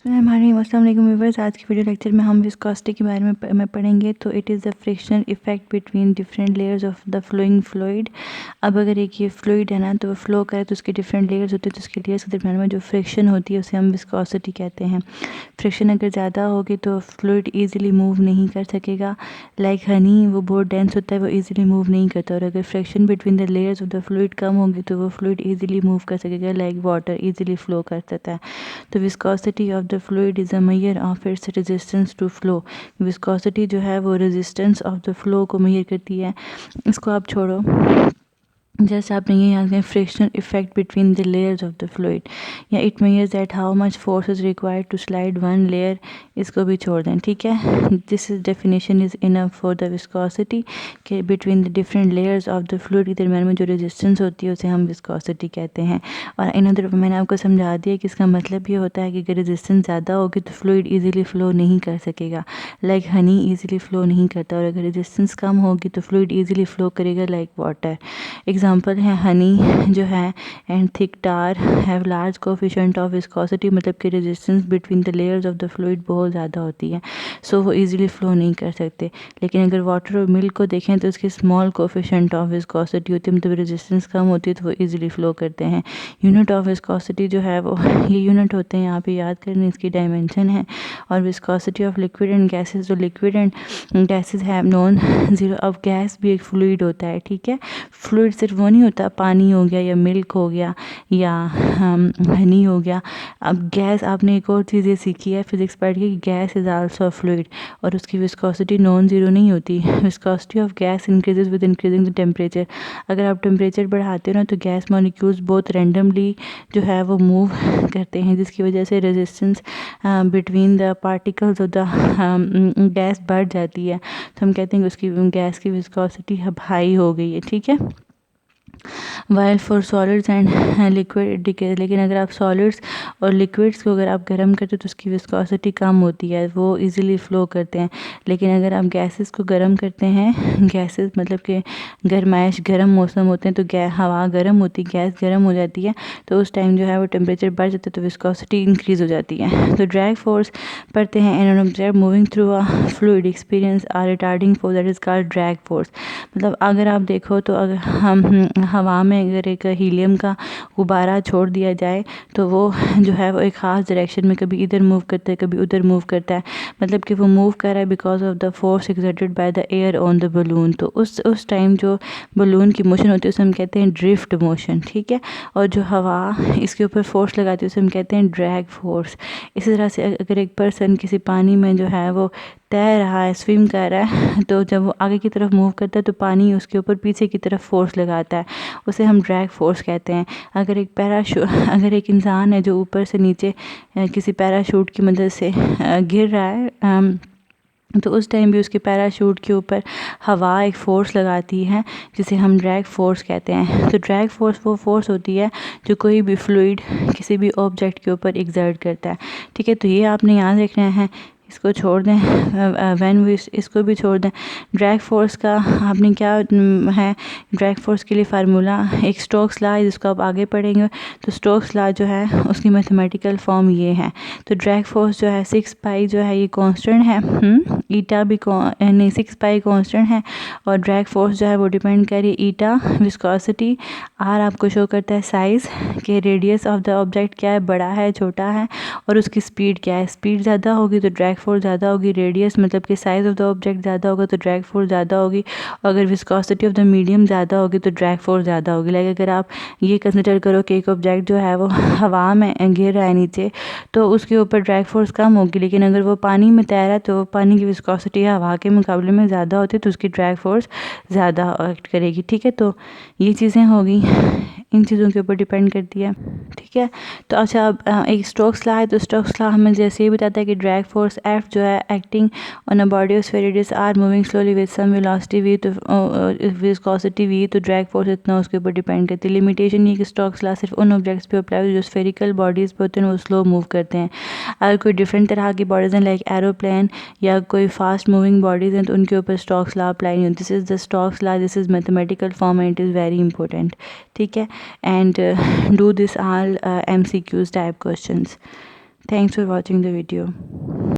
हमारे अस्सलाम वालेकुम व्यूअर्स, आज की वीडियो लेक्चर में हम विस्कोसिटी के बारे में पढ़ेंगे। तो it is the frictional effect between different layers of the flowing fluid. अब अगर एक ये फ्लूइड है ना, तो वो फ्लो करे तो उसके डिफरेंट लेयर्स होते हैं, तो उसके लेयर्स के दरम्यान में जो फ्रिक्शन होती है उसे हम विस्कोसिटी कहते हैं। फ्रिक्शन अगर ज़्यादा होगी तो फ्लूइड ईजिली मूव नहीं कर सकेगा। लाइक हनी, वो बहुत डेंस होता है, वो ईजिली मूव नहीं करता। और अगर friction between the layers of the fluid कम होगी तो वो फ्लूइड ईजिली मूव कर सकेगा, लाइक वाटर ईजिली फ्लो कर सकता है। तो viscosity of the fluid is a measure of its resistance to flow. Viscosity जो है वो रेजिस्टेंस ऑफ द फ्लो को मेजर करती है। इसको आप छोड़ो, जैसे आपने ये याद करें, frictional effect between the layers of the fluid, या it measures that how much force is required to slide one layer. इसको भी छोड़ दें, ठीक है। This is definition is enough for the viscosity के between the different layers of the fluid के दरम्यान में जो रेजिस्टेंस होती है उसे हम विस्कोसिटी कहते हैं। और इन अदर मैंने आपको समझा दिया कि इसका मतलब ये होता है कि अगर रेजिस्टेंस ज़्यादा होगी तो फ्लूइड ईजिली फ्लो नहीं कर सकेगा, लाइक हनी ईजिली फ्लो नहीं करता। और अगर रेजिस्टेंस कम होगी तो फ्लूइड ईजिली फ्लो करेगा, लाइक वाटर। एग्जाम्पल है हनी जो है, and thick tar have large coefficient of viscosity, मतलब कि resistance between the layers of the fluid बहुत ज़्यादा होती है, सो वो इजीली फ्लो नहीं कर सकते। लेकिन अगर वाटर और मिल्क को देखें तो उसकी स्मॉल कोफिशिएंट ऑफ विस्कोसिटी होती है, मतलब रेजिस्टेंस कम होती है, तो वो इजीली फ्लो करते हैं। यूनिट ऑफ विस्कोसिटी जो है वो ये यूनिट होते हैं, यहाँ पे याद करने, इसकी डायमेंशन है। और viscosity of liquid and gases, जो लिक्विड एंड गैसेज है नॉन जीरो। अब गैस भी एक फ्लूइड होता है, ठीक है। फ्लूइड सिर्फ वो नहीं होता, पानी हो गया या मिल्क हो गया या हनी हो गया। अब गैस, आपने एक और चीज़ ये सीखी है फिजिक्स पढ़ के, gas is also a fluid, और उसकी विस्कोसिटी नॉन ज़ीरो नहीं होती। Viscosity of gas increases with increasing the temperature. अगर आप टेम्परेचर बढ़ाते हो ना तो गैस मॉलिक्यूल्स बहुत रैंडमली जो है वो मूव करते हैं, जिसकी वजह से resistance between the particles of the gas बढ़ जाती है। तो हम कहते हैं कि उसकी गैस की विस्कोसिटी अब हाई हो गई है, ठीक है। While for solids and liquid decays, लेकिन अगर आप सॉलिड्स और लिक्विड्स को अगर आप गर्म करते हो तो उसकी विस्कोसिटी कम होती है, वो इजीली फ्लो करते हैं। लेकिन अगर आप गैसेस को गर्म करते हैं, गैसेस मतलब कि गर्माइश, गर्म मौसम होते हैं, तो हवा गर्म होती है, गैस गर्म हो जाती है, तो उस टाइम जो है वो टेम्परेचर बढ़ जाता है, तो विस्कोसिटी इंक्रीज हो जाती है। तो ड्रैग फोर्स पढ़ते हैं, an object moving through a fluid experiences a retarding force, that is called drag force. मतलब अगर आप देखो तो अगर हम हवा में अगर एक हीलियम का गुब्बारा छोड़ दिया जाए तो वो जो है वो एक ख़ास डायरेक्शन में कभी इधर मूव करता है, कभी उधर मूव करता है, मतलब कि वो मूव कर रहा है because of the force exerted by the air on the balloon. तो उस टाइम जो बलून की मोशन होती है उसे हम कहते हैं ड्रिफ्ट मोशन, ठीक है। और जो हवा इसके ऊपर फोर्स लगाती है उसे हम कहते हैं ड्रैग फोर्स। इसी तरह से अगर एक पर्सन किसी पानी में जो है वो तैर रहा है, स्विम कर रहा है, तो जब वो आगे की तरफ मूव करता है तो पानी उसके ऊपर पीछे की तरफ फोर्स लगाता है, उसे हम ड्रैग फोर्स कहते हैं। अगर एक इंसान है जो ऊपर से नीचे किसी पैराशूट की मदद से गिर रहा है, तो उस टाइम भी उसके पैराशूट के ऊपर हवा एक फ़ोर्स लगाती है, जिसे हम ड्रैग फोर्स कहते हैं। तो ड्रैग फोर्स वो फोर्स होती है जो कोई भी फ्लूइड किसी भी ऑब्जेक्ट के ऊपर एग्जर्ट करता है, ठीक है। तो ये आपने याद रखना है, इसको छोड़ दें, व्हेन वी इसको भी छोड़ दें। ड्रैग फोर्स का आपने क्या है, ड्रैग फोर्स के लिए फार्मूला एक स्टोक्स लॉ है, जिसको आप आगे पढ़ेंगे। तो स्टोक्स लॉ जो है उसकी मैथमेटिकल फॉर्म ये है। तो ड्रैग फोर्स जो है 6 पाई जो है ये कांस्टेंट है, ईटा भी नहीं 6 पाई कांस्टेंट है, और ड्रैग फोर्स जो है वो डिपेंड कर रही है ईटा, विस्कोसिटी, आर आपको शो करता है साइज़ के, रेडियस ऑफ द ऑब्जेक्ट क्या है, बड़ा है छोटा है, और उसकी स्पीड क्या है। स्पीड ज़्यादा होगी तो ड्रैग फोर्स ज़्यादा होगी, रेडियस मतलब कि साइज़ ऑफ द ऑब्जेक्ट ज़्यादा होगा तो ड्रैग फोर्स ज़्यादा होगी, और अगर विस्कोसिटी ऑफ द मीडियम ज़्यादा होगी तो ड्रैग फोर्स ज़्यादा होगी। लाइक अगर आप ये कंसिडर करो कि एक ऑब्जेक्ट जो है वो हवा में गिर रहा है नीचे, तो उसके ऊपर ड्रैग फोर्स कम होगी, लेकिन अगर वो पानी में तैर रहा है तो पानी की विस्कोसिटी हवा के मुकाबले में ज़्यादा होती है, तो उसकी ड्रैग फोर्स ज़्यादा एक्ट करेगी, ठीक है। तो ये चीज़ें होगी, इन चीज़ों के ऊपर डिपेंड करती है, ठीक है। तो अच्छा, अब एक स्टोक्स लॉ है, तो स्टोक्स लॉ हमें जैसे ये बताता है कि ड्रैग फोर्स एफ जो है acting on a body of spherical r moving slowly with some velocity v, तो विस्कोसिटी वी, तो ड्रैग फोर्स इतना उसके ऊपर डिपेंड करती है। लिमिटेशन ये कि स्टोक्स लॉ सिर्फ उन ऑब्जेक्ट्स पे अप्लाई जो स्फेरिकल बॉडीज़ पे होते हैं वो स्लो मूव करते हैं। अगर कोई डिफरेंट तरह की बॉडीज़ हैं लाइक एरोप्लेन या कोई फास्ट मूविंग बॉडीज़ हैं तो उनके ऊपर स्टोक्स लॉ अप्लाई नहीं होती। This is the Stokes law, this is mathematical form and it is very important, ठीक है। And do this all MCQs type questions, Thanks for watching the video.